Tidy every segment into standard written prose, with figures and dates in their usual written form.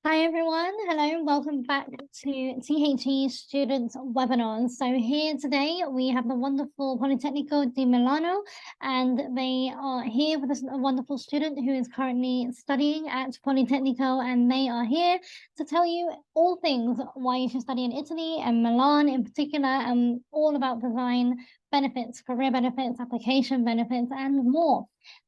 Hi everyone, hello, welcome back to THE Students Webinars. So here today we have the wonderful Politecnico di Milano, and they are here with a wonderful student who is currently studying at Politecnico, and they are here to tell you all things why you should study in Italy and Milan in particular, and all about design benefits, career benefits, application benefits, and more.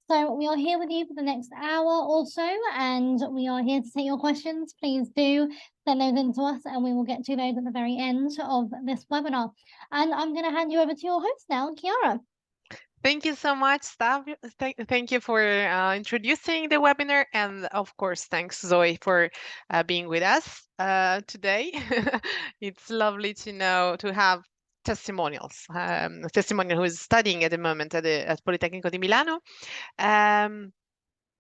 So we are here with you for the next hour or so, and we are here to take your questions. Please do send those in to us, and we will get to those at the very end of this webinar. And I'm going to hand you over to your host now, Chiara. Thank you so much, Stav. Thank you for introducing the webinar. And of course, thanks, Zoe, for being with us today. It's lovely to have testimonials. Testimonial who is studying at the moment at Politecnico di Milano. And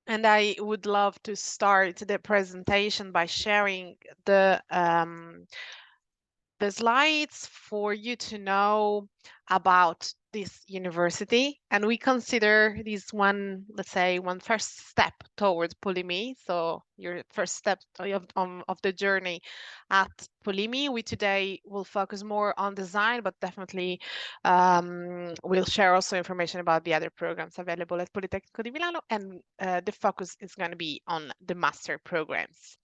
I would love to start the presentation by sharing the slides for you to know about this university, and we consider this one, let's say, one first step towards Polimi. So your first step of the journey at Polimi. We today will focus more on design, but definitely we'll share also information about the other programs available at Politecnico di Milano, and the focus is going to be on the master programs.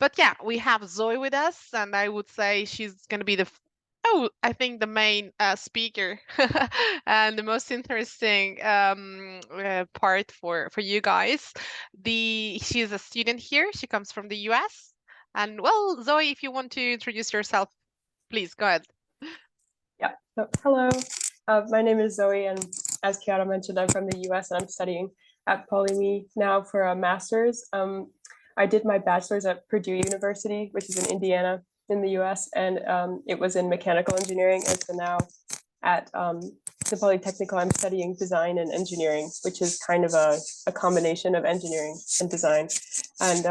But yeah, we have Zoe with us, and I would say she's going to be I think the main speaker and the most interesting part for you guys. She's a student here. She comes from the US. And well, Zoe, if you want to introduce yourself, please go ahead. Yeah. So, hello. My name is Zoe, and as Chiara mentioned, I'm from the US and I'm studying at Polimi now for a master's. I did my bachelor's at Purdue University, which is in Indiana in the US, and it was in mechanical engineering. And so now at the Politecnico, I'm studying design and engineering, which is kind of a combination of engineering and design. And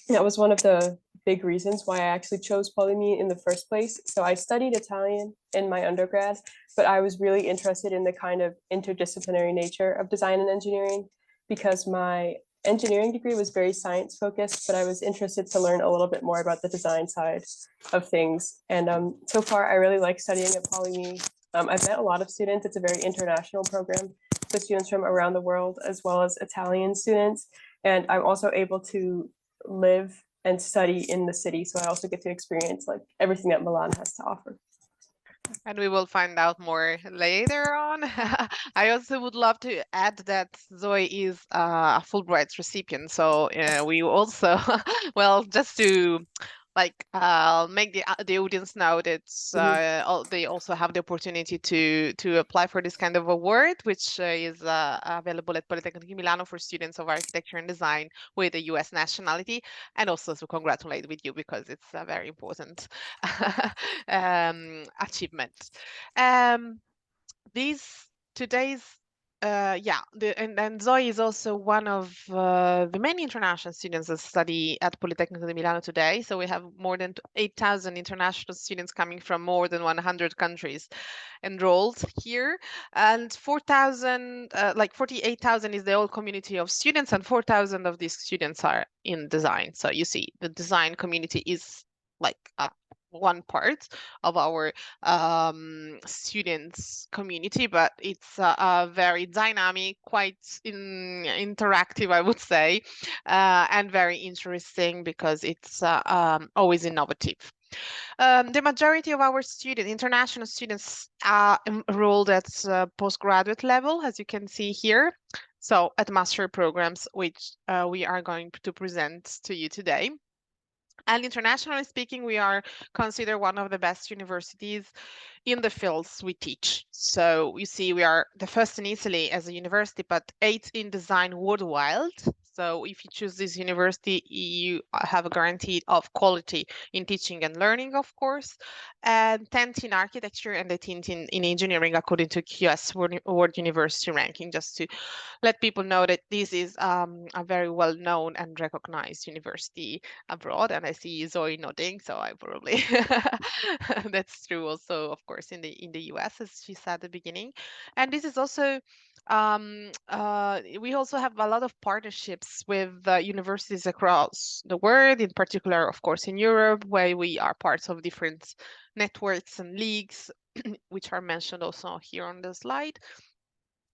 that was one of the big reasons why I actually chose Polimi in the first place. So I studied Italian in my undergrad, but I was really interested in the kind of interdisciplinary nature of design and engineering because my engineering degree was very science focused, but I was interested to learn a little bit more about the design side of things. And so far, I really like studying at Polimi. I've met a lot of students. It's a very international program with students from around the world, as well as Italian students. And I'm also able to live and study in the city. So I also get to experience like everything that Milan has to offer. And we will find out more later on. I also would love to add that Zoe is a Fulbright recipient. So we also, well, just to make the audience know that they also have the opportunity to apply for this kind of award, which is available at Politecnico di Milano for students of architecture and design with a US nationality, and also to congratulate with you because it's a very important achievement. Today's and Zoe is also one of the many international students that study at Politecnico di Milano today. So we have more than 8,000 international students coming from more than 100 countries enrolled here, and 48,000 is the whole community of students, and 4,000 of these students are in design. So you see, the design community is like one part of our students community, but it's a very dynamic, quite interactive, I would say, and very interesting because it's always innovative. The majority of our international students are enrolled at postgraduate level, as you can see here. So at master programs, which we are going to present to you today. And internationally speaking, we are considered one of the best universities in the fields we teach. So you see, we are the first in Italy as a university, but 8th in design worldwide. So if you choose this university, you have a guarantee of quality in teaching and learning, of course, and 10th in architecture and 18th in engineering, according to QS World University Ranking, just to let people know that this is a very well-known and recognized university abroad. And I see Zoe nodding, so I probably that's true also, of course, in the US, as she said at the beginning. And this is also we also have a lot of partnerships with universities across the world, in particular, of course, in Europe, where we are parts of different networks and leagues, which are mentioned also here on the slide,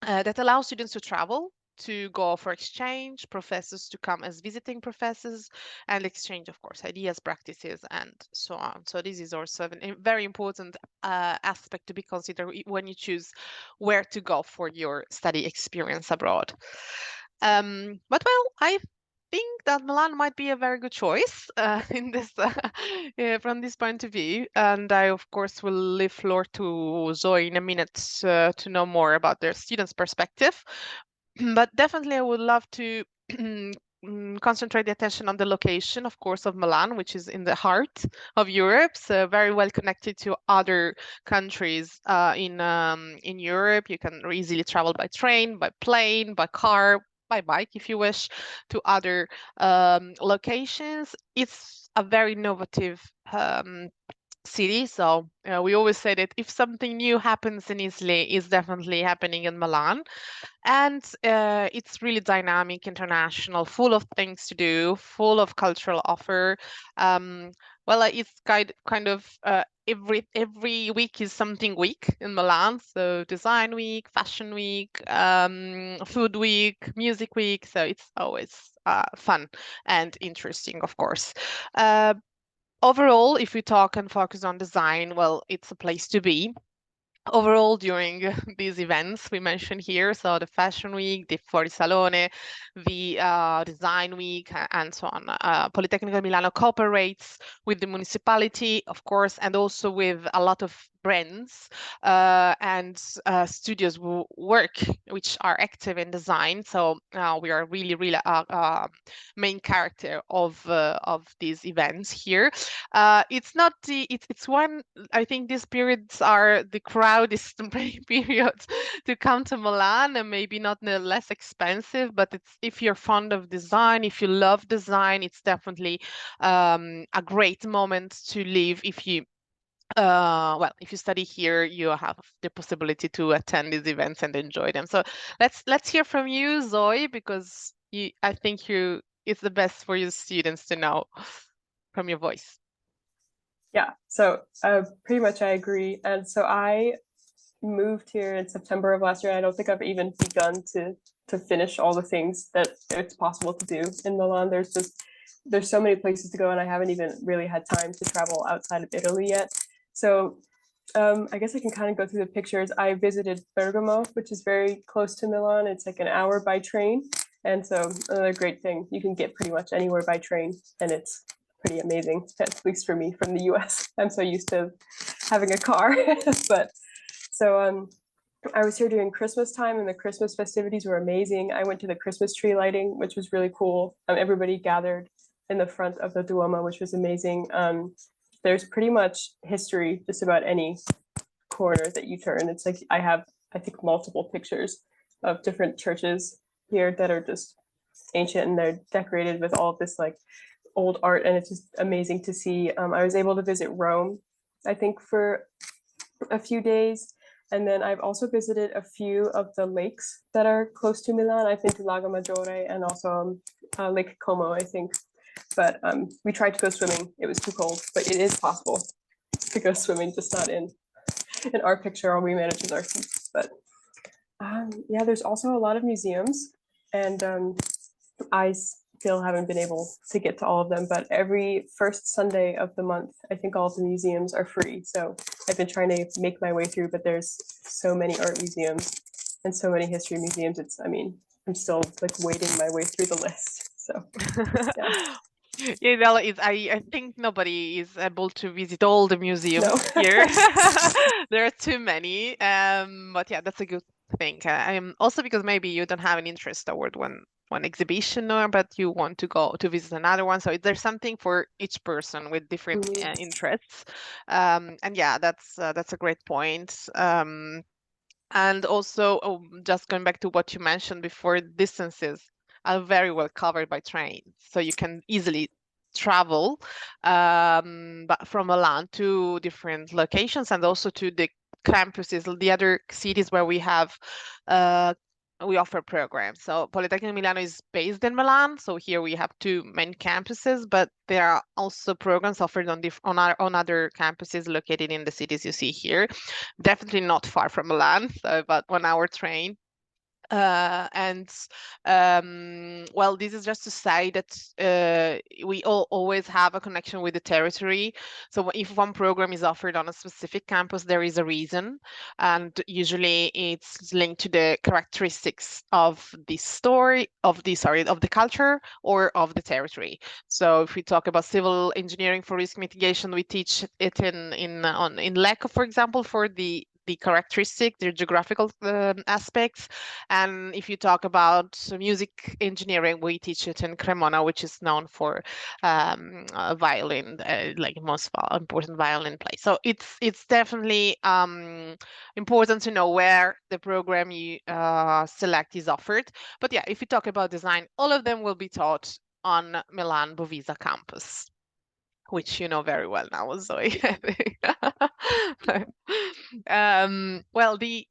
that allow students to travel, to go for exchange, professors to come as visiting professors, and exchange, of course, ideas, practices, and so on. So this is also a very important aspect to be considered when you choose where to go for your study experience abroad. But well, I think that Milan might be a very good choice in this from this point of view. And I, of course, will leave floor to Zoe in a minute to know more about their students' perspective. But definitely, I would love to concentrate the attention on the location, of course, of Milan, which is in the heart of Europe, so very well connected to other countries in Europe. You can easily travel by train, by plane, by car, by bike, if you wish, to other locations. It's a very innovative city. So we always say that if something new happens in Italy, it's definitely happening in Milan. And it's really dynamic, international, full of things to do, full of cultural offer. Well, it's kind of every week is something week in Milan. So design week, fashion week, food week, music week. So it's always fun and interesting, of course. Overall, if we talk and focus on design, well, it's a place to be. Overall, during these events we mentioned here, so the Fashion Week, the Fuorisalone, the Design Week, and so on, Politecnico di Milano cooperates with the municipality, of course, and also with a lot of brands and studios who work, which are active in design. So we are really main character of these events here. It's not it's one, I think these periods are the crowdest periods to come to Milan, and maybe not the less expensive, but it's, if you're fond of design, if you love design, it's definitely a great moment to live. If you well, if you study here, you have the possibility to attend these events and enjoy them. So let's hear from you, Zoe, because I think it's the best for your students to know from your voice. Yeah, so pretty much I agree. And so I moved here in September of last year. I don't think I've even begun to finish all the things that it's possible to do in Milan. There's so many places to go, and I haven't even really had time to travel outside of Italy yet. So I guess I can kind of go through the pictures. I visited Bergamo, which is very close to Milan. It's like an hour by train. And so another great thing, you can get pretty much anywhere by train, and it's pretty amazing, at least for me from the US. I'm so used to having a car. But so I was here during Christmas time, and the Christmas festivities were amazing. I went to the Christmas tree lighting, which was really cool. Everybody gathered in the front of the Duomo, which was amazing. There's pretty much history just about any corner that you turn. It's like I have, I think, multiple pictures of different churches here that are just ancient, and they're decorated with all of this like old art, and it's just amazing to see. I was able to visit Rome, I think, for a few days. And then I've also visited a few of the lakes that are close to Milan. I've been to Lago Maggiore and also Lake Como, I think. But we tried to go swimming. It was too cold, but it is possible to go swimming, just not in our picture. All we managed is our feet. But yeah, there's also a lot of museums, and I still haven't been able to get to all of them, but every first Sunday of the month, I think all of the museums are free. So I've been trying to make my way through, but there's so many art museums and so many history museums. I mean, I'm still like wading my way through the list. So yeah. Yeah, well, I think nobody is able to visit all the museums No. here. There are too many. But yeah, that's a good thing. Also because maybe you don't have an interest toward one exhibition, but you want to go to visit another one. So there's something for each person with different interests. And yeah, that's a great point. And also, just going back to what you mentioned before, distances are very well covered by train, so you can easily travel but from Milan to different locations, and also to the campuses, the other cities where we have we offer programs. So Politecnico di Milano is based in Milan. So here we have two main campuses, but there are also programs offered on other campuses located in the cities you see here. Definitely not far from Milan, so about 1 hour train. Well, this is just to say that we always have a connection with the territory. So if one program is offered on a specific campus, there is a reason, and usually it's linked to the characteristics of the of the culture or of the territory. So if we talk about civil engineering for risk mitigation, we teach it in Lecco, for example, for the characteristic, the geographical aspects. And if you talk about music engineering, we teach it in Cremona, which is known for violin, like most important violin play. So it's definitely important to know where the program you select is offered. But yeah, if you talk about design, all of them will be taught on Milan Bovisa campus, which you know very well now, Zoe. Well, the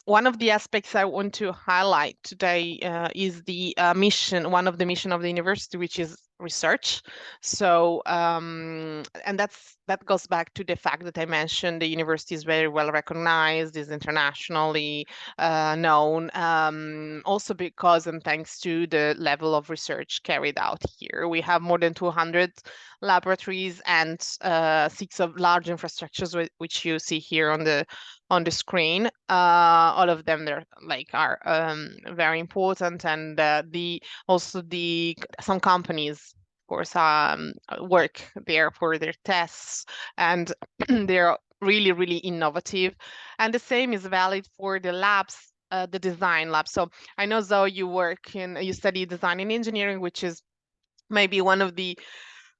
one of the aspects I want to highlight today is the mission, one of the mission of the university, which is research. So, and that goes back to the fact that I mentioned the university is very well recognized, is internationally known, also because and thanks to the level of research carried out here. We have more than 200 laboratories and 6 of large infrastructures, which you see here on the screen. All of them are very important, and some companies, of course, work there for their tests, and they're really innovative. And the same is valid for the labs, the design lab. So I know, Zoe, you study design and engineering, which is maybe one of the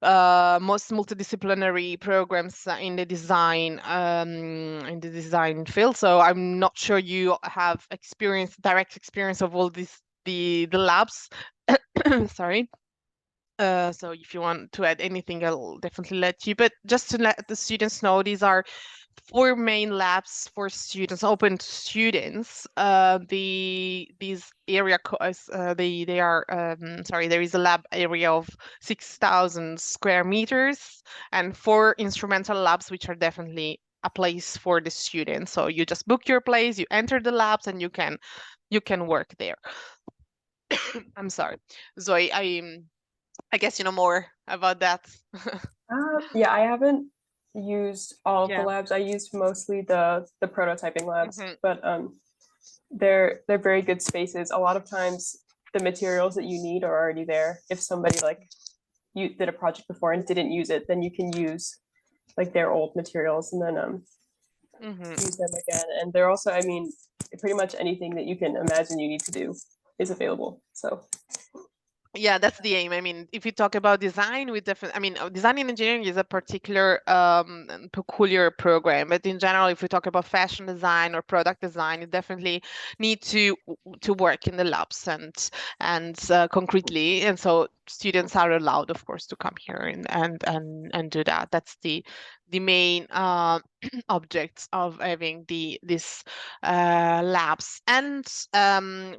most multidisciplinary programs in the design field. So I'm not sure you have direct experience of all the labs. Sorry. So if you want to add anything, I'll definitely let you. But just to let the students know, these are 4 main labs for students, open to students. These area they are sorry, there is a lab area of 6,000 square meters and 4 instrumental labs, which are definitely a place for the students. So you just book your place, you enter the labs, and you can work there. I'm sorry, Zoe. I guess you know more about that. Yeah, I haven't used all of Yeah. the labs. I used mostly the prototyping labs, Mhm. but they're very good spaces. A lot of times the materials that you need are already there. If somebody like you did a project before and didn't use it, then you can use like their old materials and then use them again. And they're also, I mean, pretty much anything that you can imagine you need to do is available. So Yeah, that's the aim. I mean, if you talk about design, design and engineering is a particular peculiar program. But in general, if we talk about fashion design or product design, you definitely need to work in the labs and concretely. And so students are allowed, of course, to come here and do that. That's the main objects of having these labs. And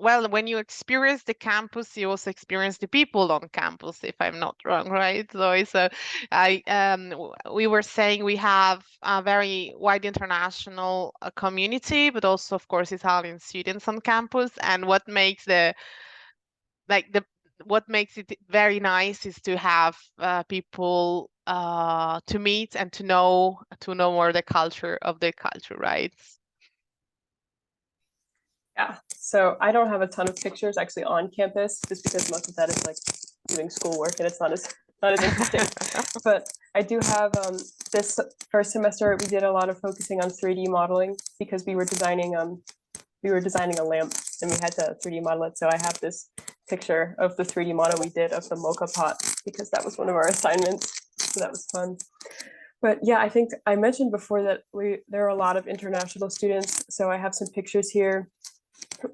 well, when you experience the campus, you also experience the people on campus, if I'm not wrong, right, Zoe? So we were saying we have a very wide international community, but also, of course, Italian students on campus. And what makes what makes it very nice is to have people to meet and to know more the culture, right? yeah, so I don't have a ton of pictures actually on campus, just because most of that is like doing schoolwork and it's not as interesting. But I do have this first semester we did a lot of focusing on 3D modeling because we were designing a lamp and we had to 3D model it. So I have this picture of the 3D model we did of the mocha pot because that was one of our assignments. So that was fun. But yeah, I think I mentioned before that there are a lot of international students. So I have some pictures here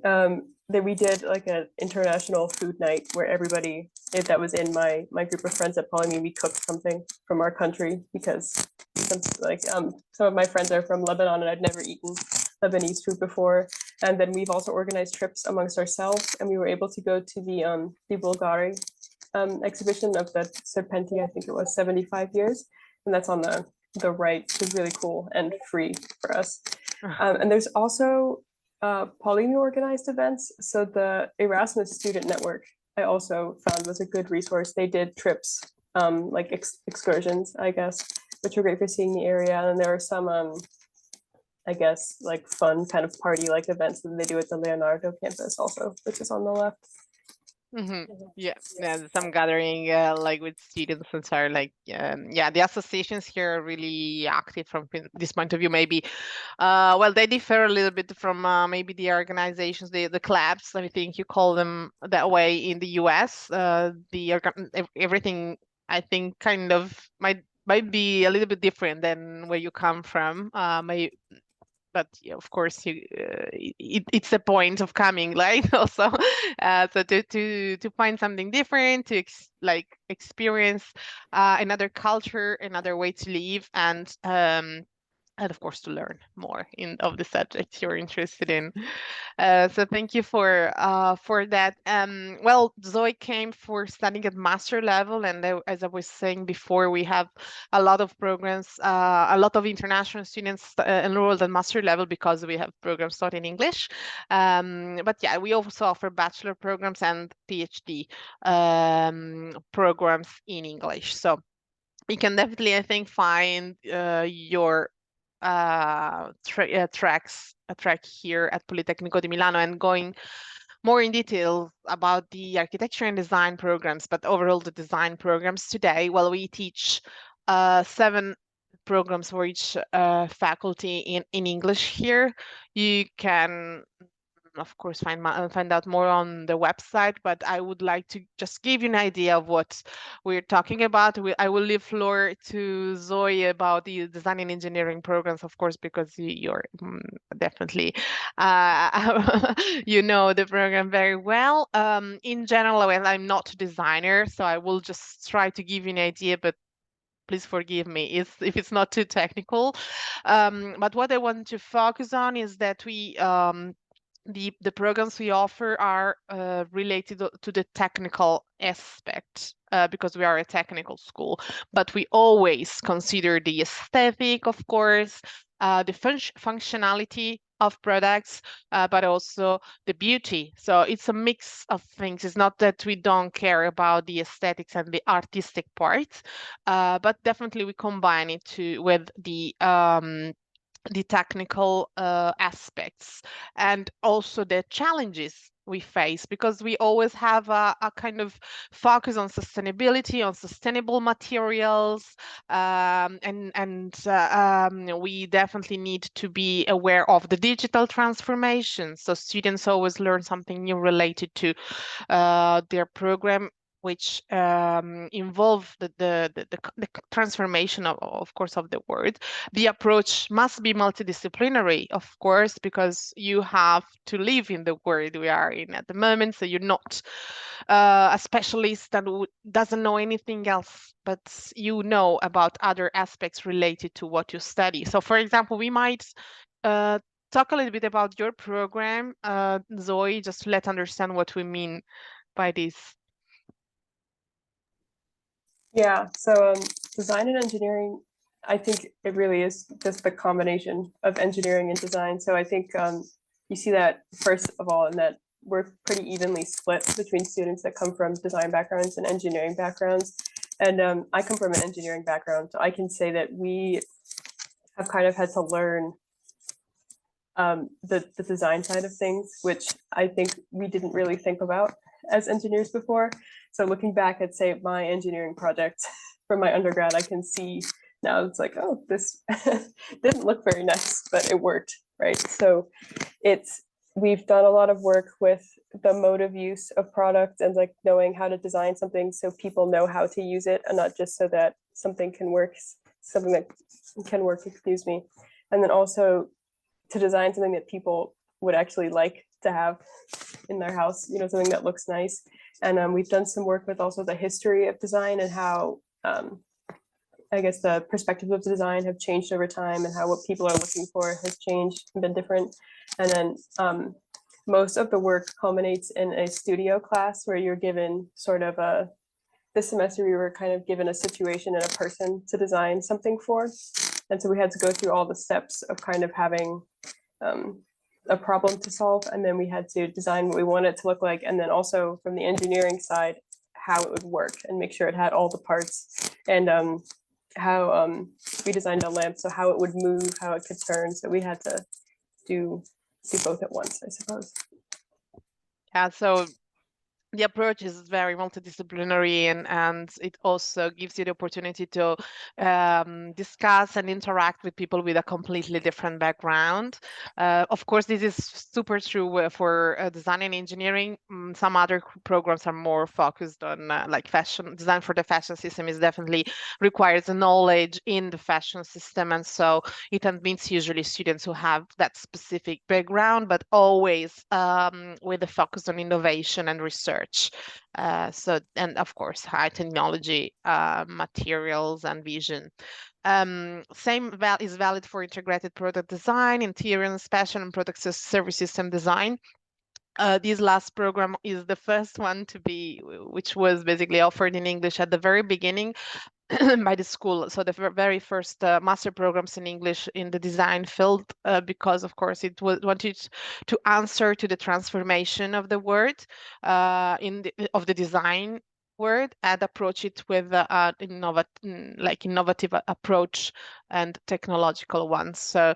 that we did like an international food night where everybody that was in my group of friends at Polyme, we cooked something from our country because some of my friends are from Lebanon and I'd never eaten Lebanese food before. And then we've also organized trips amongst ourselves, and we were able to go to the Bulgari exhibition of the Serpenti, I think it was 75 years, and that's on the right, which is really cool and free for us. And there's also Politecnico organized events. So the Erasmus Student Network, I also found was a good resource. They did trips, like excursions, I guess, which were great for seeing the area. And there were some, I guess, like fun kind of party-like events that they do at the Leonardo campus also, which is on the left. Yeah, some gathering like with students and so like yeah, the associations here are really active from this point of view. Maybe well, they differ a little bit from maybe the organizations, the clubs, I think you call them that way in the US. Everything I think kind of might be a little bit different than where you come from. But yeah, of course, it's the point of coming, right? Also, so to find something different, to experience another culture, another way to live, and of course to learn more of the subjects you're interested in. So thank you for that. Well, Zoe came for studying at master level, and as I was saying before, we have a lot of programs, a lot of international students enrolled at master level because we have programs taught in English. But yeah, we also offer bachelor programs and PhD programs in English. So you can definitely, I think, find your track here at Politecnico di Milano, and going more in detail about the architecture and design programs, but overall the design programs today. Well, we teach 7 programs for each faculty in English here. You can of course find out more on the website, but I would like to just give you an idea of what we're talking about. I will leave floor to Zoe about the design and engineering programs, of course, because you're definitely you know the program very well. In general, well, I'm not a designer, so I will just try to give you an idea, but please forgive me if it's not too technical. But what I want to focus on is that we the programs we offer are related to the technical aspect because we are a technical school, but we always consider the aesthetic, of course, the functionality of products, but also the beauty. So it's a mix of things. It's not that we don't care about the aesthetics and the artistic parts, but definitely we combine it with the technical aspects and also the challenges we face, because we always have a kind of focus on sustainability, on sustainable materials, and we definitely need to be aware of the digital transformation. So students always learn something new related to their program, which involve the transformation of course of the word. The approach must be multidisciplinary, of course, because you have to live in the world we are in at the moment. So you're not a specialist that doesn't know anything else, but you know about other aspects related to what you study. So for example, we might talk a little bit about your program, Zoe, just to let understand what we mean by this. Yeah, so design and engineering, I think it really is just the combination of engineering and design. So I think you see that first of all in that we're pretty evenly split between students that come from design backgrounds and engineering backgrounds. And I come from an engineering background, so I can say that we have kind of had to learn the design side of things, which I think we didn't really think about as engineers before. So looking back at, say, my engineering project from my undergrad, I can see now it's like, oh, this didn't look very nice, but it worked, right? So we've done a lot of work with the mode of use of product and like knowing how to design something so people know how to use it, and not just so that something that can work, excuse me. And then also to design something that people would actually like to have in their house, you know, something that looks nice. And we've done some work with also the history of design and how I guess the perspective of design have changed over time, and how what people are looking for has changed and been different. And then most of the work culminates in a studio class where you're given sort of this semester we were kind of given a situation and a person to design something for. And so we had to go through all the steps of kind of having a problem to solve, and then we had to design what we want it to look like, and then also from the engineering side how it would work and make sure it had all the parts, and how we designed a lamp, so how it would move, how it could turn. So we had to do both at once, I suppose. Yeah, so the approach is very multidisciplinary, and it also gives you the opportunity to discuss and interact with people with a completely different background. Of course, this is super true for design and engineering. Some other programs are more focused on like fashion. Design for the fashion system is definitely requires a knowledge in the fashion system, and so it admits usually students who have that specific background, but always with a focus on innovation and research. And of course, high technology, materials and vision. Same is valid for integrated product design, interior and special and product service system design. This last program is the first one to be, which was basically offered in English at the very beginning by the school. So the very first master programs in English in the design field, because of course it wanted to answer to the transformation of the word of the design word, and approach it with innovative approach and technological ones. So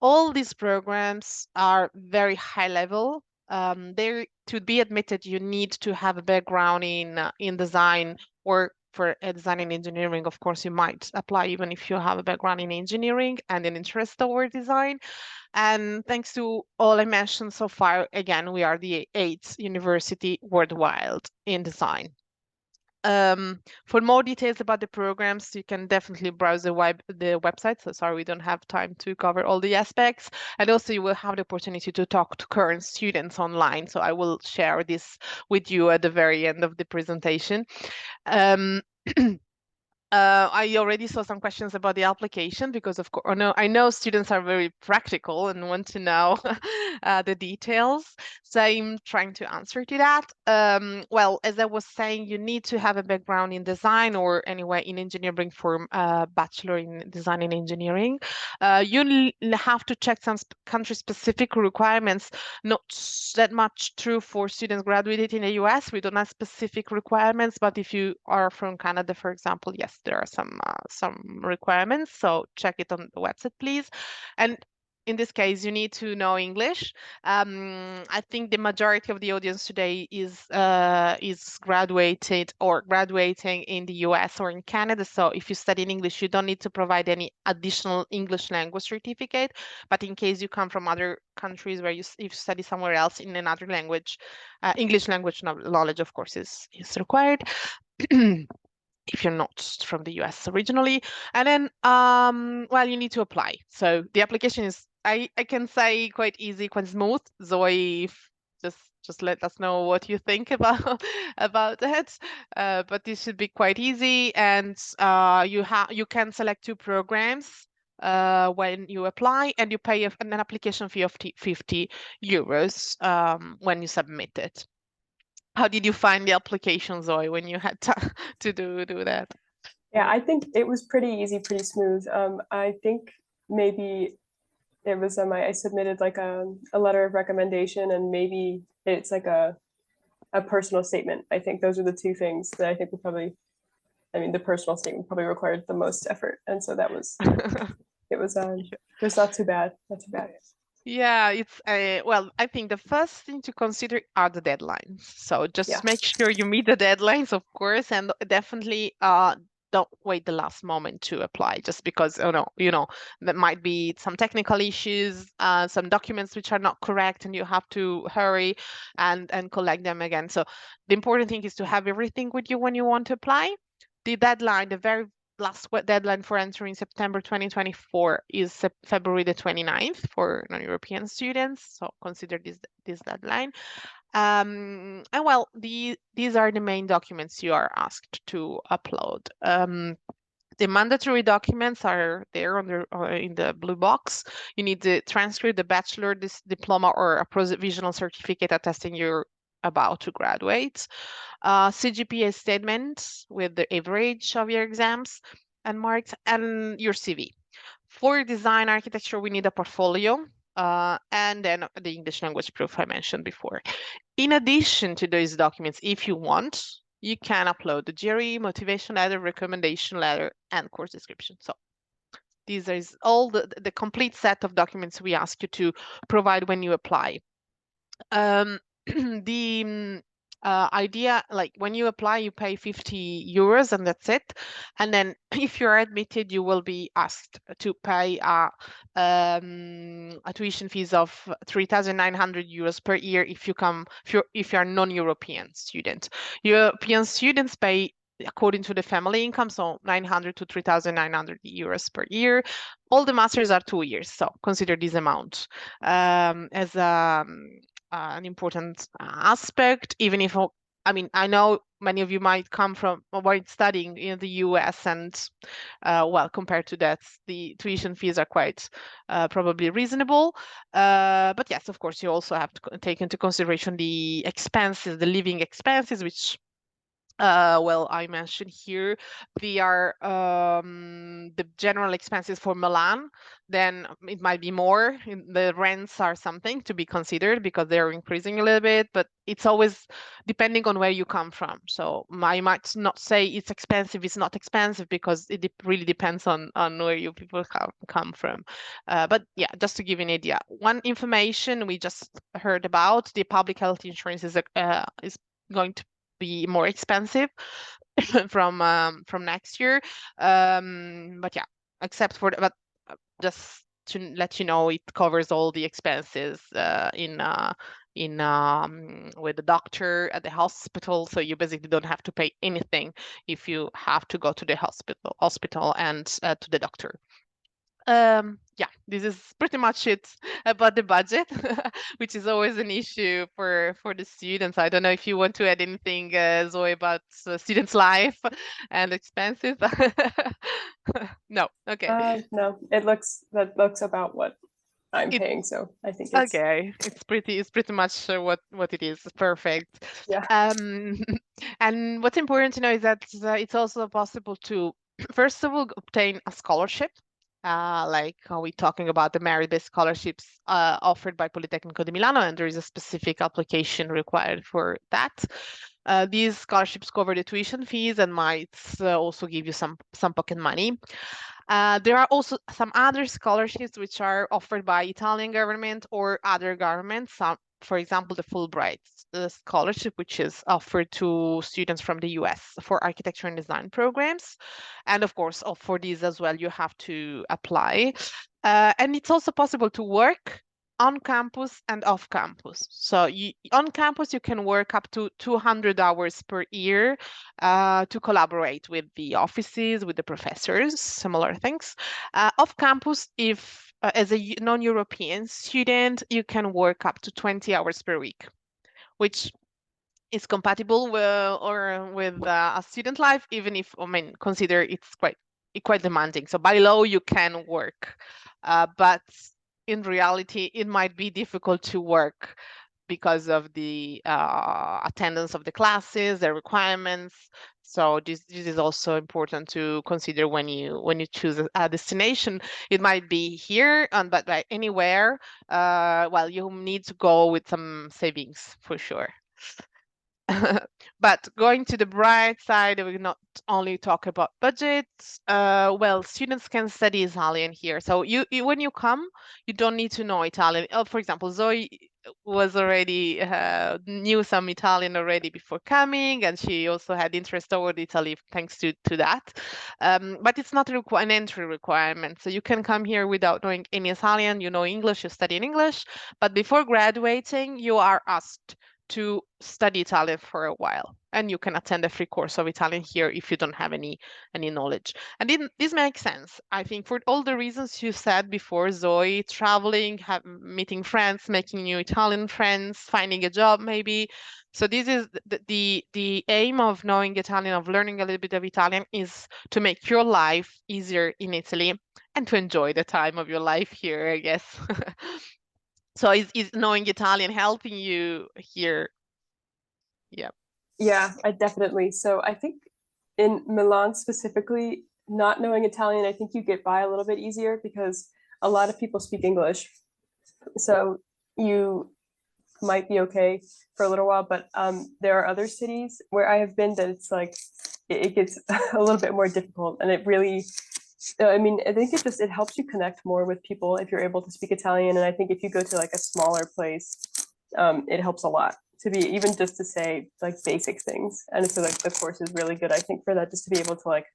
all these programs are very high level. To be admitted, you need to have a background in design, or for design and engineering. Of course, you might apply even if you have a background in engineering and an interest toward design. And thanks to all I mentioned so far, again, we are the 8th university worldwide in design. For more details about the programs, you can definitely browse the website. So sorry, we don't have time to cover all the aspects. And also you will have the opportunity to talk to current students online. So I will share this with you at the very end of the presentation. I already saw some questions about the application, because of course, I know students are very practical and want to know the details. So I'm trying to answer to that. Well, as I was saying, you need to have a background in design, or anyway in engineering for bachelor in design and engineering. You have to check some country-specific requirements. Not that much true for students graduated in the US. We don't have specific requirements, but if you are from Canada, for example, yes, there are some requirements. So check it on the website, please. And in this case, you need to know English. I think the majority of the audience today is graduated or graduating in the US or in Canada. So if you study in English, you don't need to provide any additional English language certificate. But in case you come from other countries where if you study somewhere else in another language, English language knowledge, of course, is required. If you're not from the US originally. And then, well, you need to apply. So the application is, I can say, quite easy, quite smooth. Zoe, just let us know what you think about that. But this should be quite easy, and you can select 2 programs when you apply, and you pay an application fee of 50 euros when you submit it. How did you find the application, Zoe, when you had to do that? Yeah, I think it was pretty easy, pretty smooth. I think maybe it was I submitted like a letter of recommendation, and maybe it's like a personal statement. I think those are the 2 things that I think would probably, I mean, the personal statement probably required the most effort, and so that was it was not too bad, not too bad. Yeah, it's well, I think the first thing to consider are the deadlines. So just make sure you meet the deadlines, of course, and definitely don't wait the last moment to apply, just because there might be some technical issues, some documents which are not correct, and you have to hurry and collect them again. So the important thing is to have everything with you when you want to apply. The deadline, the very last deadline for entering September 2024 is February the 29th for non-European students. So consider this deadline. And well, these are the main documents you are asked to upload. The mandatory documents are there in the blue box. You need the transcript, the bachelor diploma, or a provisional certificate attesting you're about to graduate. CGPA statement with the average of your exams and marks, and your CV. For design architecture, we need a portfolio, and then the English language proof I mentioned before. In addition to those documents, if you want, you can upload the GRE, motivation letter, recommendation letter, and course description. So these is all the complete set of documents we ask you to provide when you apply. The idea, like when you apply, you pay 50 euros and that's it. And then if you're admitted, you will be asked to pay a tuition fees of 3,900 euros per year if you're a non-European student. European students pay according to the family income, so 900 to 3,900 euros per year. All the masters are 2 years, so consider this amount as an important aspect, even if, I mean, I know many of you might come from or studying in the US, and well, compared to that, the tuition fees are quite probably reasonable. But yes, of course, you also have to take into consideration the expenses, the living expenses, which well, I mentioned here, they are the general expenses for Milan. Then it might be more. The rents are something to be considered because they're increasing a little bit, but it's always depending on where you come from. So I might not say it's expensive, it's not expensive, because it really depends on where you people come from. But yeah, just to give you an idea, one information we just heard about, the public health insurance is going to be more expensive from next year, but yeah, except for but just to let you know, it covers all the expenses with the doctor at the hospital, so you basically don't have to pay anything if you have to go to the hospital and to the doctor. Yeah, this is pretty much it about the budget, which is always an issue for the students. I don't know if you want to add anything, Zoe, about students' life and expenses. No, okay. No, that looks about what I'm paying, so I think it's okay. It's pretty much what it is. Perfect. Yeah. And what's important to know is that it's also possible to, first of all, obtain a scholarship. Like we're talking about the merit-based scholarships offered by Politecnico di Milano, and there is a specific application required for that. These scholarships cover the tuition fees and might also give you some pocket money. There are also some other scholarships which are offered by Italian government or other governments. For example, the Fulbright scholarship, which is offered to students from the US for architecture and design programs. And of course, for these as well, you have to apply. And it's also possible to work on campus and off campus. So on campus, you can work up to 200 hours per year to collaborate with the offices, with the professors, similar things. Off campus, if as a non-European student, you can work up to 20 hours per week, which is compatible with a student life, even if, I mean, consider it's quite demanding. So by law, you can work, but in reality, it might be difficult to work because of the attendance of the classes, the requirements. So this is also important to consider when you choose a destination. It might be here, but like anywhere, well, you need to go with some savings for sure. But going to the bright side, we not only talk about budgets. Well, students can study Italian here. So you when you come, you don't need to know Italian. For example, Zoe was already knew some Italian already before coming, and she also had interest toward Italy thanks to that. But it's not an entry requirement. So you can come here without knowing any Italian. You know English, you study in English, but before graduating, you are asked to study Italian for a while, and you can attend a free course of Italian here if you don't have any knowledge. And this makes sense, I think, for all the reasons you said before, Zoe: traveling, meeting friends, making new Italian friends, finding a job maybe. So this is the aim of knowing Italian, of learning a little bit of Italian, is to make your life easier in Italy and to enjoy the time of your life here, I guess. So is knowing Italian helping you here? Yeah. Yeah, I definitely. So I think in Milan specifically, not knowing Italian, I think you get by a little bit easier because a lot of people speak English. So you might be okay for a little while, but there are other cities where I have been that it's like it gets a little bit more difficult, and it really, I mean, I think it helps you connect more with people if you're able to speak Italian. And I think if you go to like a smaller place, it helps a lot to be even just to say like basic things. And so like the course is really good, I think, for that, just to be able to like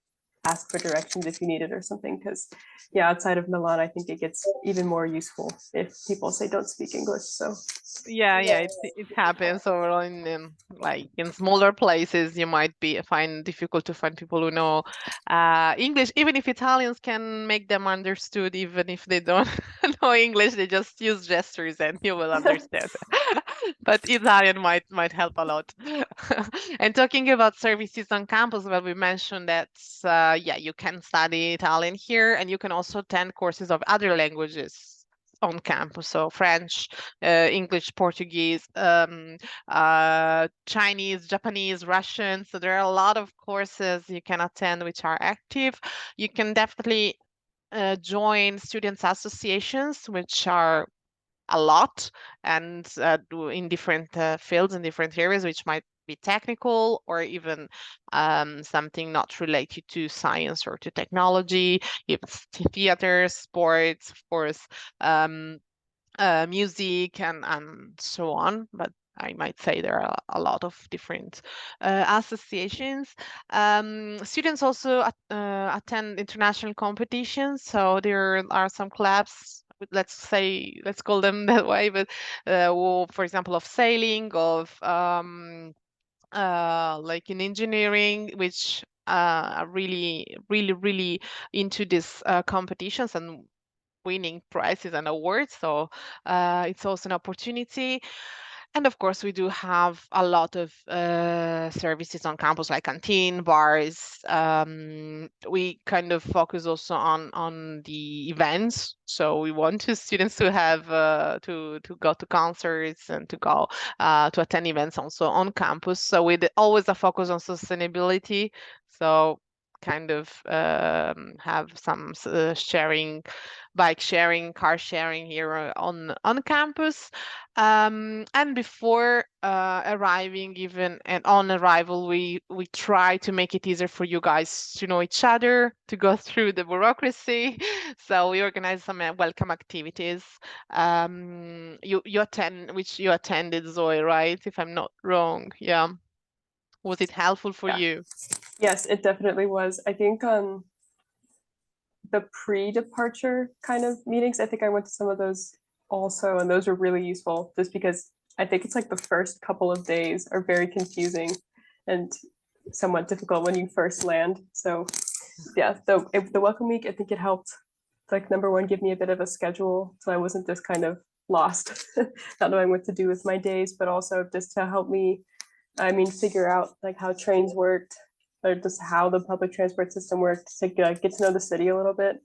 ask for directions if you need it or something. Because yeah, outside of Milan, I think it gets even more useful if people say don't speak English. So yeah, it happens overall in like in smaller places. You might find difficult to find people who know English, even if Italians can make them understood. Even if they don't know English, they just use gestures and you will understand. But Italian might help a lot. And talking about services on campus, well, we mentioned that yeah, you can study Italian here, and you can also attend courses of other languages on campus, so French, English, Portuguese, Chinese, Japanese, Russian. So there are a lot of courses you can attend which are active. You can definitely join students' associations, which are a lot, and in different fields, in different areas, which might be technical or even something not related to science or to technology, even theater, sports, of course, music, and so on. But I might say there are a lot of different associations. Students also attend international competitions, so there are some clubs, let's call them that way, but for example, of sailing, of like in engineering, which are really into these competitions and winning prizes and awards. So it's also an opportunity. And of course, we do have a lot of services on campus, like canteen, bars. We kind of focus also on the events. So we want students to have to go to concerts and to go to attend events also on campus. So with always a focus on sustainability. So kind of have some sharing, bike sharing, car sharing here on campus. And before arriving, even and on arrival, we try to make it easier for you guys to know each other, to go through the bureaucracy. So we organize some welcome activities. You attended, Zoe, right? If I'm not wrong, yeah. Was it helpful for you? yes, it definitely was. I think the pre-departure kind of meetings, I think I went to some of those also, and those were really useful just because I think it's like the first couple of days are very confusing and somewhat difficult when you first land. So yeah, the welcome week, I think it helped, like, number one, give me a bit of a schedule so I wasn't just kind of lost, not knowing what to do with my days, but also just to help me, I mean, figure out like how trains worked, or just how the public transport system worked, to get to know the city a little bit.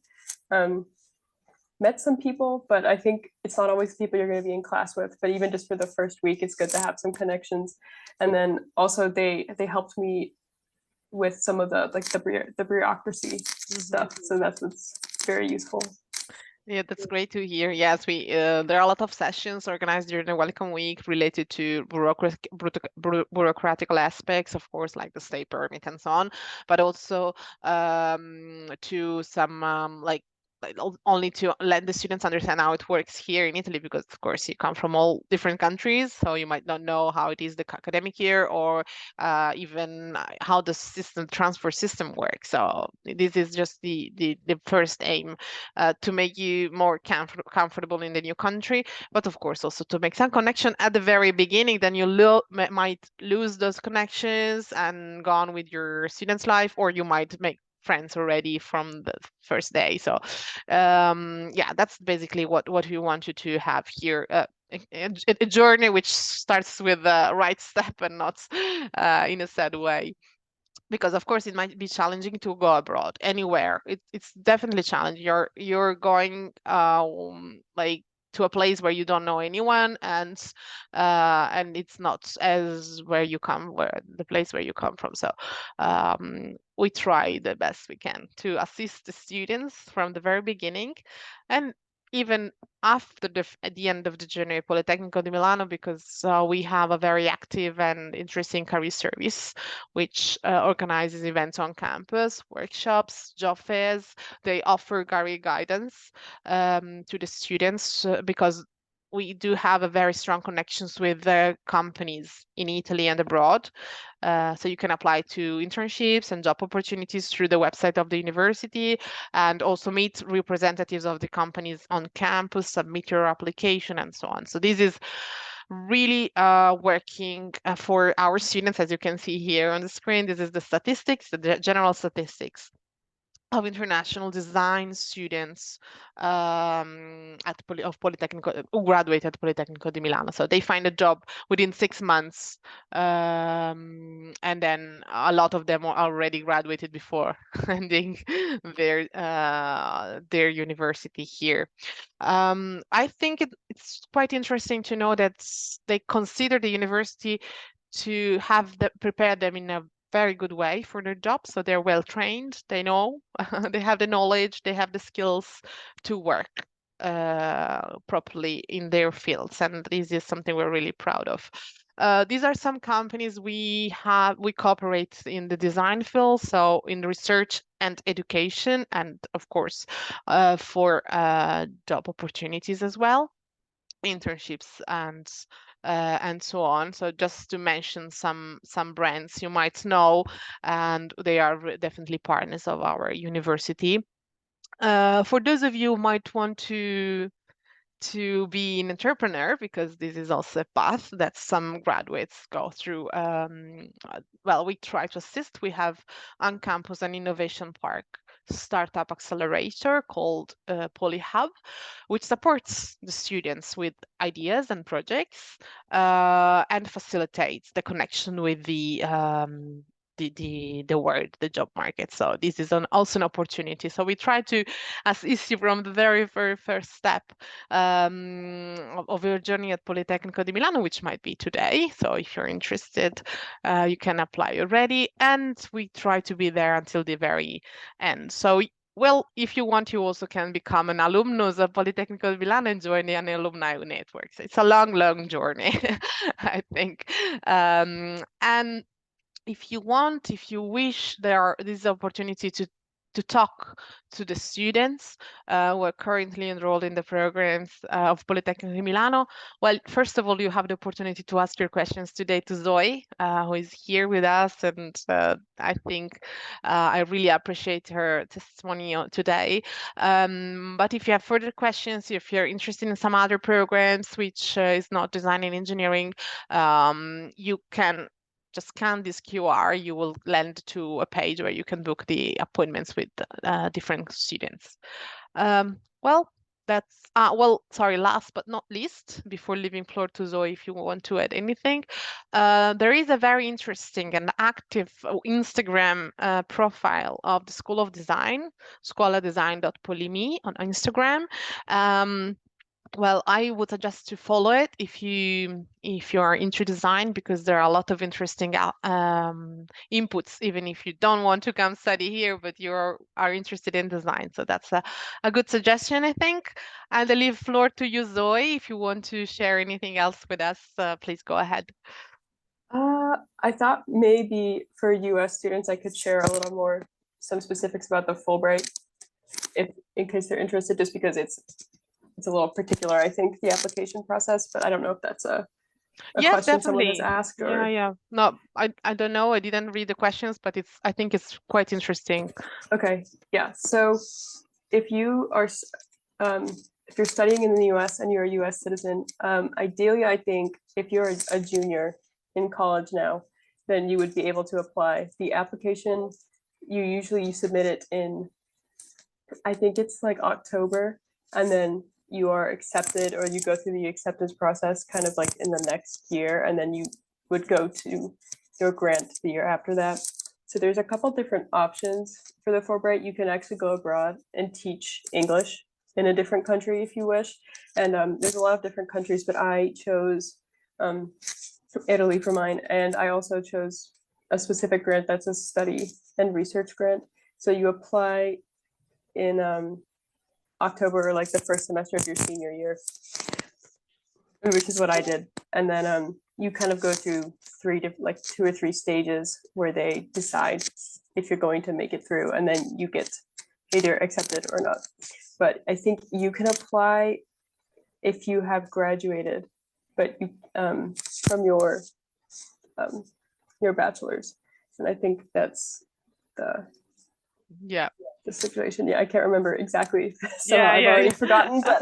Met some people, but I think it's not always people you're going to be in class with. But even just for the first week, it's good to have some connections. And then also they helped me with some of the like the bureaucracy stuff. So that's what's very useful. Yeah, that's great to hear. Yes, there are a lot of sessions organized during the Welcome Week related to bureaucratic aspects, of course, like the stay permit and so on, but also to some like only to let the students understand how it works here in Italy, because of course you come from all different countries, so you might not know how it is the academic year, or even how the transfer system works. So this is just the first aim, to make you more comfortable in the new country, but of course also to make some connection at the very beginning. Then you might lose those connections and go on with your student's life, or you might make friends already from the first day. So yeah, that's basically what we want you to have here, a journey which starts with the right step and not in a sad way. Because of course it might be challenging to go abroad anywhere. It's definitely challenging. You're going like to a place where you don't know anyone, and it's not as the place where you come from. So we try the best we can to assist the students from the very beginning, and even after at the end of the journey at Politecnico di Milano, because we have a very active and interesting career service, which organizes events on campus, workshops, job fairs. They offer career guidance to the students, because we do have a very strong connections with the companies in Italy and abroad. So you can apply to internships and job opportunities through the website of the university, and also meet representatives of the companies on campus, submit your application, and so on. So this is really working for our students. As you can see here on the screen, this is the statistics, the general statistics of international design students of Politecnico, who graduate at Politecnico di Milano. So they find a job within 6 months, and then a lot of them are already graduated before ending their university here. I think it's quite interesting to know that they consider the university to have prepare them in a very good way for their job. So they're well trained, they know, they have the knowledge, they have the skills to work properly in their fields. And this is something we're really proud of. These are some companies we cooperate in the design field, so in research and education, and of course for job opportunities as well, internships and so on. So just to mention some brands you might know, and they are definitely partners of our university. For those of you who might want to be an entrepreneur, because this is also a path that some graduates go through. Well, we try to assist. We have on campus an innovation park startup accelerator called PolyHub, which supports the students with ideas and projects and facilitates the connection with the job market. So this is also an opportunity. So we try to assist you from the very first step of your journey at Politecnico di Milano, which might be today. So if you're interested, you can apply already, and we try to be there until the very end. So well, if you want, you also can become an alumnus of Politecnico di Milano and join the alumni networks. It's a long journey, I think. And if you want, if you wish, there is opportunity to talk to the students who are currently enrolled in the programs of Politecnico di Milano. Well, first of all, you have the opportunity to ask your questions today to Zoe, who is here with us, and I think I really appreciate her testimony today. But if you have further questions, if you're interested in some other programs which is not design and engineering, you can just scan this QR, you will land to a page where you can book the appointments with different students. Well, that's, sorry, last but not least, before leaving floor to Zoe, if you want to add anything, there is a very interesting and active Instagram profile of the School of Design, scuoladesign.polimi on Instagram. Well, I would suggest to follow it if you are into design, because there are a lot of interesting inputs, even if you don't want to come study here, but you are interested in design. So that's a good suggestion, I think. And I leave floor to you, Zoe. If you want to share anything else with us, please go ahead. I thought maybe for US students, I could share a little more, some specifics about the Fulbright if in case they're interested, just because it's a little particular, I think, the application process, but I don't know if that's a Yes, question someone has definitely. asked Yeah, or. yeah. No, I don't know. I didn't read the questions, but I think it's quite interesting. Okay, yeah. So if you are if you're studying in the US and you're a US citizen, ideally, I think if you're a junior in college now, then you would be able to apply. The application, you submit it in, I think it's like October, and then you are accepted, or you go through the acceptance process kind of like in the next year, and then you would go to your grant the year after that. So there's a couple different options for the Fulbright. You can actually go abroad and teach English in a different country if you wish. And there's a lot of different countries, but I chose Italy for mine. And I also chose a specific grant that's a study and research grant. So you apply in October, like the first semester of your senior year, which is what I did. And then you kind of go through like 2 or 3 stages where they decide if you're going to make it through, and then you get either accepted or not. But I think you can apply if you have graduated, but you from your bachelor's, and I think that's the situation. Yeah, I can't remember exactly. I've already forgotten, but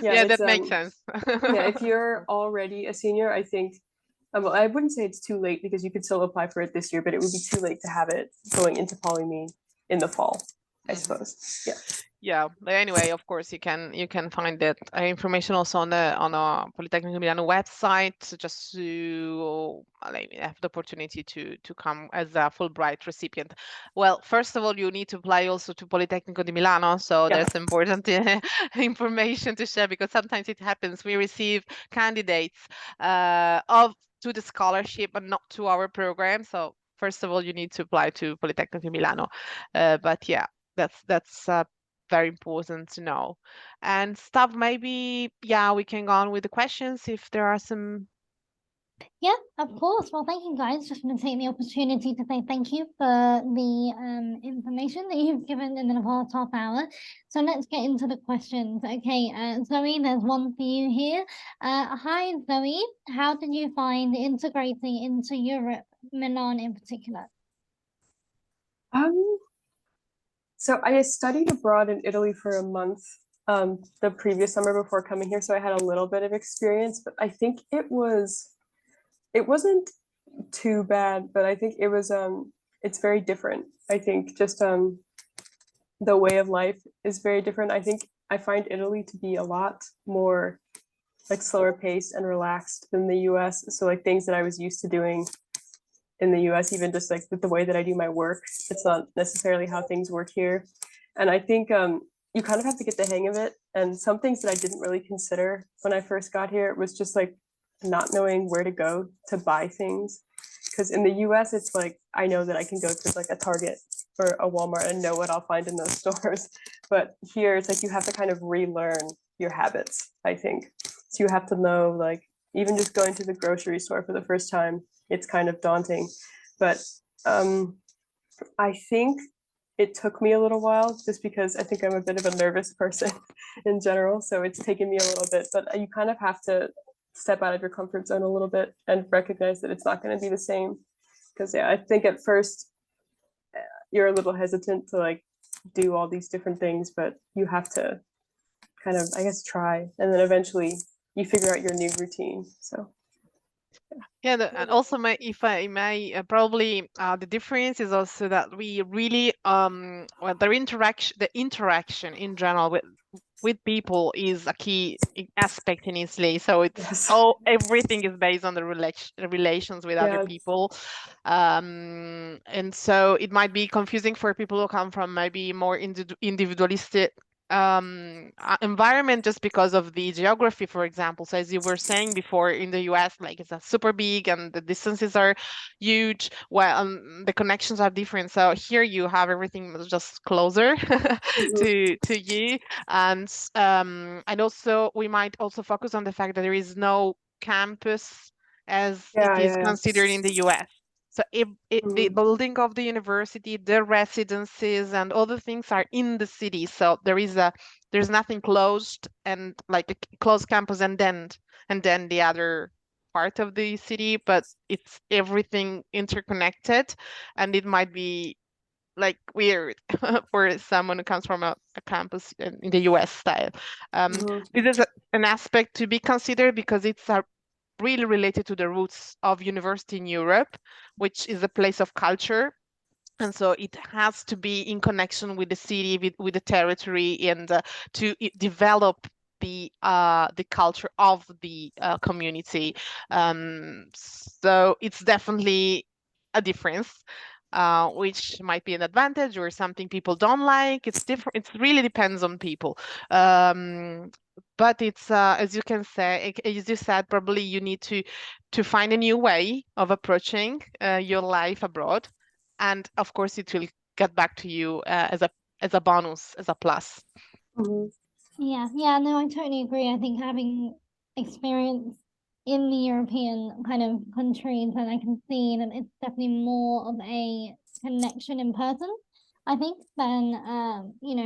yeah, that makes sense. Yeah, if you're already a senior, I think, well, I wouldn't say it's too late because you could still apply for it this year, but it would be too late to have it going into Poly.Me in the fall, I suppose. Yeah. Yeah, but anyway, of course, you can find that information also on the Politecnico di Milano website, just to have the opportunity to come as a Fulbright recipient. Well, first of all, you need to apply also to Politecnico di Milano, so there's important information to share, because sometimes it happens we receive candidates to the scholarship but not to our program. So first of all, you need to apply to Politecnico di Milano. But yeah, that's very important to know. And stuff, maybe, yeah, we can go on with the questions if there are some. Yeah, of course. Well, thank you guys. Just want to take the opportunity to say thank you for the information that you've given in the past half hour. So let's get into the questions. Okay, Zoe, there's one for you here. Hi, Zoe. How did you find integrating into Europe, Milan in particular? So I studied abroad in Italy for a month the previous summer before coming here, so I had a little bit of experience, but I think it wasn't too bad, but I think it was it's very different. I think just the way of life is very different. I think I find Italy to be a lot more like slower paced and relaxed than the US. So like things that I was used to doing in the US, even just like with the way that I do my work, it's not necessarily how things work here. And I think you kind of have to get the hang of it. And some things that I didn't really consider when I first got here was just like not knowing where to go to buy things. Because in the US, it's like, I know that I can go to like a Target or a Walmart and know what I'll find in those stores. But here, it's like you have to kind of relearn your habits, I think. So you have to know, like, even just going to the grocery store for the first time, it's kind of daunting. But I think it took me a little while, just because I think I'm a bit of a nervous person in general. So it's taken me a little bit, but you kind of have to step out of your comfort zone a little bit and recognize that it's not going to be the same. Because yeah, I think at first you're a little hesitant to like do all these different things, but you have to kind of, I guess, try, and then eventually you figure out your new routine. So yeah, and also if I may, probably the difference is also that we really well, the interaction in general with people is a key aspect in Italy. So it's everything is based on the relations with other people, and so it might be confusing for people who come from maybe more individualistic environment, just because of the geography, for example. So as you were saying before, in the US, like, it's a super big and the distances are huge, well, the connections are different. So here you have everything just closer to you. And also we might also focus on the fact that there is no campus as it is considered in the US. So the building of the university, the residences, and other things are in the city. So there's nothing closed and like a closed campus and then the other part of the city, but it's everything interconnected, and it might be like weird for someone who comes from a campus in the US style. This is an aspect to be considered because it's really related to the roots of university in Europe, which is a place of culture. And so it has to be in connection with the city, with the territory, and to develop the culture of the community. So it's definitely a difference, which might be an advantage or something people don't like. It's different. It really depends on people. But it's as you can say, as you said, probably you need to find a new way of approaching your life abroad, and of course it will get back to you as a bonus, as a plus. Yeah, no, I totally agree. I think having experience in the European kind of countries, and I can see that it's definitely more of a connection in person, I think, than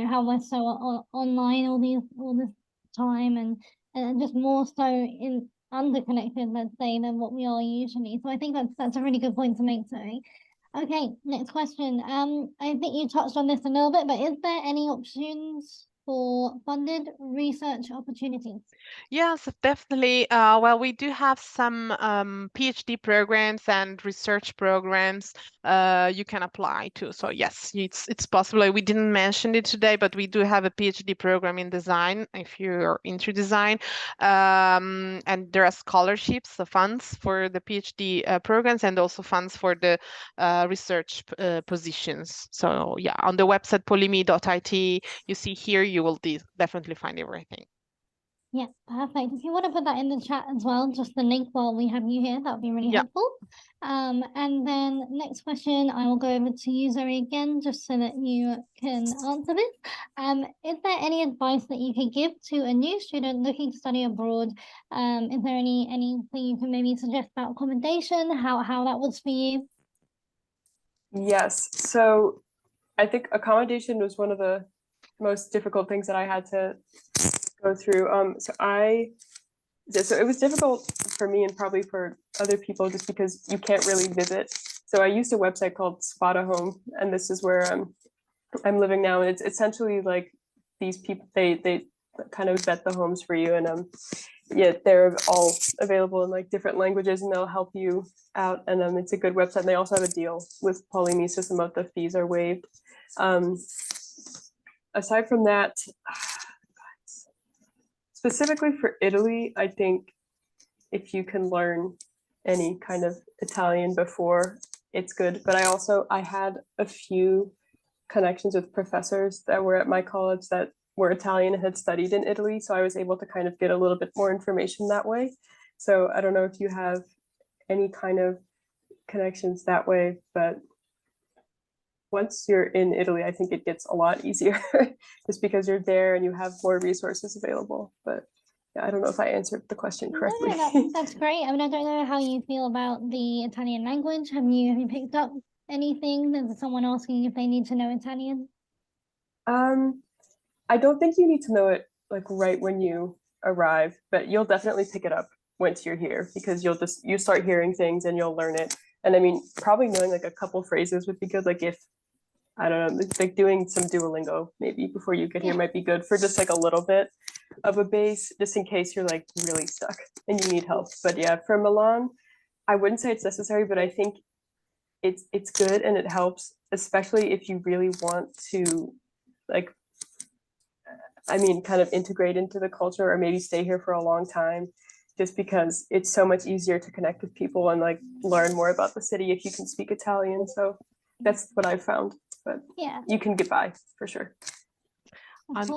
how we're so online all this time, and just more so in underconnected, let's say, than what we are usually. So I think that's a really good point to make, Zoe. Okay, next question. I think you touched on this a little bit, but is there any options for funded research opportunities? Yes, definitely. Well, we do have some PhD programs and research programs you can apply to. So yes, it's possible. We didn't mention it today, but we do have a PhD program in design if you're into design. And there are scholarships, funds for the PhD programs, and also funds for the research positions. So yeah, on the website polimi.it, you see here, you will definitely find everything. Yeah, perfect. If you want to put that in the chat as well, just the link while we have you here, that would be really helpful. And then next question, I will go over to you, Zoe, again, just so that you can answer this. Is there any advice that you could give to a new student looking to study abroad? Is there anything you can maybe suggest about accommodation, how that was for you? Yes, so I think accommodation was one of the most difficult things that I had to go through. So it was difficult for me and probably for other people just because you can't really visit. So I used a website called Spot a Home, and this is where I'm living now. And it's essentially like these people, they kind of vet the homes for you, and yeah, they're all available in like different languages, and they'll help you out. And it's a good website. And they also have a deal with Polimi, so some of the fees are waived. Aside from that, specifically for Italy, I think if you can learn any kind of Italian before, it's good. But I had a few connections with professors that were at my college that were Italian and had studied in Italy. So I was able to kind of get a little bit more information that way. So I don't know if you have any kind of connections that way, but once you're in Italy, I think it gets a lot easier just because you're there and you have more resources available. But yeah, I don't know if I answered the question correctly. No, that's great. I mean, I don't know how you feel about the Italian language. Have you picked up anything? Is someone asking if they need to know Italian? I don't think you need to know it like right when you arrive, but you'll definitely pick it up once you're here because you start hearing things and you'll learn it. And I mean, probably knowing like a couple phrases would be good. Like if, I don't know, like doing some Duolingo maybe before you get here might be good for just like a little bit of a base, just in case you're like really stuck and you need help. But yeah, for Milan, I wouldn't say it's necessary, but I think it's good and it helps, especially if you really want to like, I mean, kind of integrate into the culture or maybe stay here for a long time, just because it's so much easier to connect with people and like learn more about the city if you can speak Italian. So that's what I've found, but yeah, you can get by for sure. And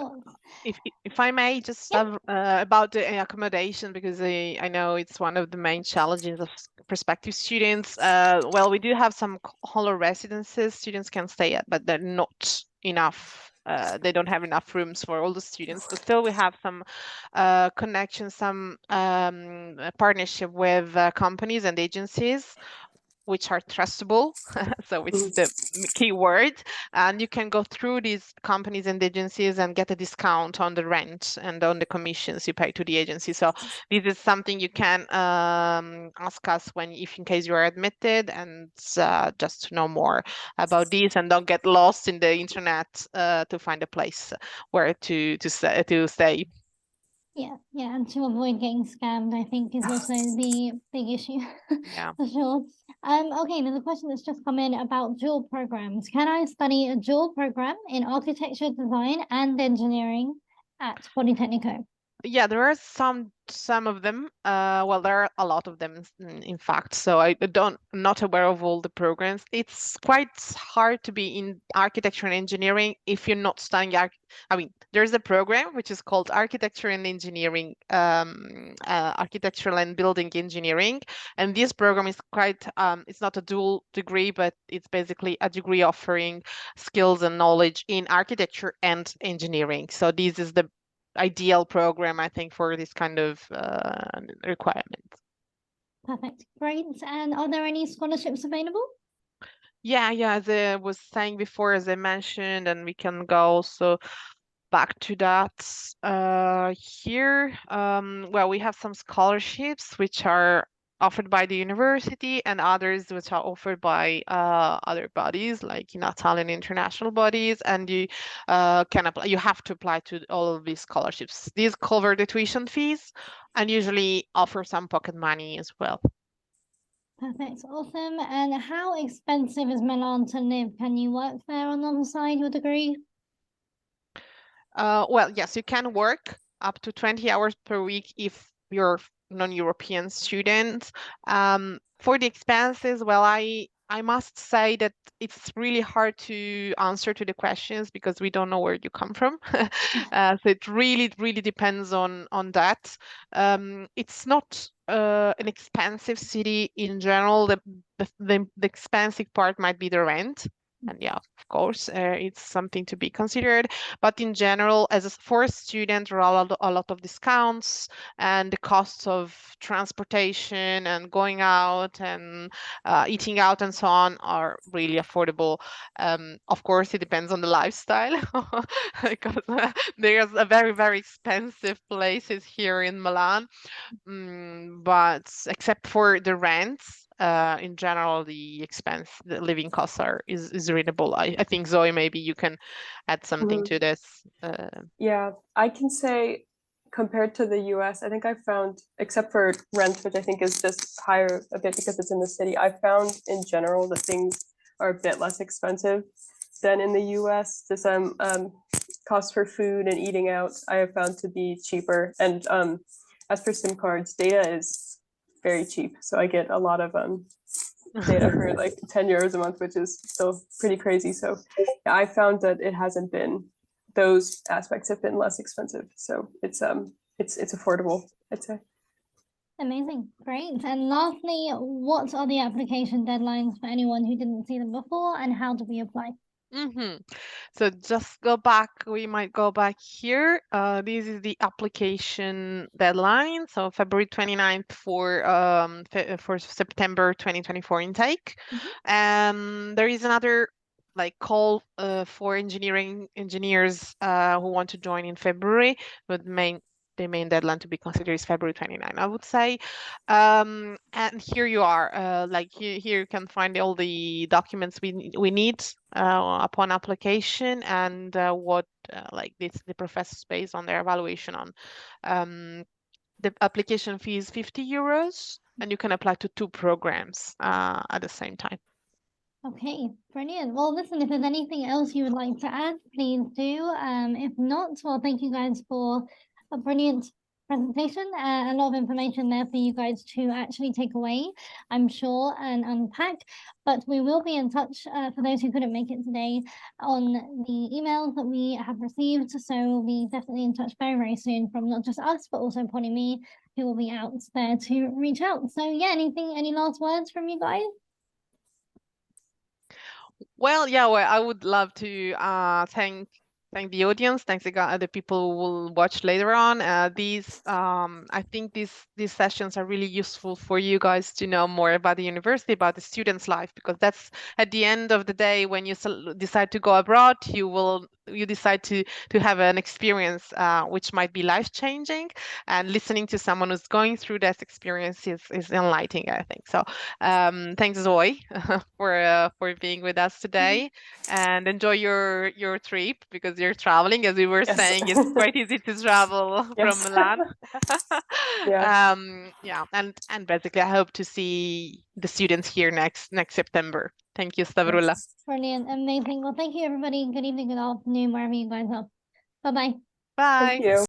if I may just about the accommodation, because I know it's one of the main challenges of prospective students. Well, we do have some holo residences students can stay at, but they're not enough. They don't have enough rooms for all the students, but still we have some connections, some partnership with companies and agencies which are trustable, so which is the key word, and you can go through these companies and agencies and get a discount on the rent and on the commissions you pay to the agency. So this is something you can ask us if in case you are admitted, and just to know more about this, and don't get lost in the internet to find a place where to stay. Yeah, and to avoid getting scammed, I think, is also the big issue. Yeah. For sure. Okay, there's a question that's just come in about dual programs. Can I study a dual program in architecture, design, and engineering at Politecnico? Yeah, there are some of them. Well, there are a lot of them, in fact. So I'm not aware of all the programs. It's quite hard to be in architecture and engineering if you're not studying I mean, there's a program which is called Architecture and Engineering, Architectural and Building Engineering, and this program is quite. It's not a dual degree, but it's basically a degree offering skills and knowledge in architecture and engineering. So this is the ideal program, I think, for this kind of requirement. Perfect. Great. And are there any scholarships available? Yeah, as I was saying before, as I mentioned, and we can go also back to that here. Well, we have some scholarships which are offered by the university, and others which are offered by other bodies like Italian international bodies, and you can apply. You have to apply to all of these scholarships. These cover the tuition fees and usually offer some pocket money as well. Perfect. Awesome. And how expensive is Milan to live? Can you work there alongside your degree? Well, yes, you can work up to 20 hours per week if you're non-European student. For the expenses, well, I must say that it's really hard to answer to the questions because we don't know where you come from. So it really depends on that. It's not an expensive city in general. The expensive part might be the rent. And yeah, of course, it's something to be considered. But in general, for a student, there are a lot of discounts, and the costs of transportation and going out and eating out and so on are really affordable. Of course, it depends on the lifestyle because there's a very expensive places here in Milan. But except for the rents, in general, the living costs is reasonable. I think, Zoe, maybe you can add something to this. Yeah, I can say compared to the US, I think I found, except for rent, which I think is just higher a bit because it's in the city, I found in general that things are a bit less expensive than in the US. Just cost for food and eating out, I have found to be cheaper. And as for SIM cards, data is very cheap. So I get a lot of data for like 10 euros a month, which is still pretty crazy. So yeah, I found that it hasn't been, those aspects have been less expensive. So it's affordable, I'd say. Amazing. Great. And lastly, what are the application deadlines for anyone who didn't see them before, and how do we apply? So just we might go back here. This is the application deadline. So February 29th for September 2024 intake. There is another call for engineers who want to join in February, but the main deadline to be considered is February 29, I would say. And here you are, here you can find all the documents we need upon application, and what the professors based on their evaluation on. The application fee is 50 euros, and you can apply to 2 programs at the same time. Okay, brilliant. Well, listen, if there's anything else you would like to add, please do. If not, well, thank you guys for a brilliant presentation. A lot of information there for you guys to actually take away, I'm sure, and unpack. But we will be in touch for those who couldn't make it today on the emails that we have received. So we'll be definitely in touch very soon from not just us, but also Me, who will be out there to reach out. So yeah, any last words from you guys? Well, yeah, I would love to thank thank the audience. Thanks the people who will watch later on. I think these sessions are really useful for you guys to know more about the university, about the student's life, because that's at the end of the day when you decide to go abroad, you decide to have an experience which might be life-changing, and listening to someone who's going through that experience is enlightening, I think. So thanks, Zoe, for being with us today, and enjoy your trip, because you're traveling, as we were Yes. saying. It's quite easy to travel from Yes. Milan. Yeah. Yeah, and basically I hope to see the students here next September. Thank you, Stavroula. Yes. Brilliant, amazing. Well, thank you, everybody. Good evening, good afternoon, wherever you guys are. Bye-bye. Bye. Thank you.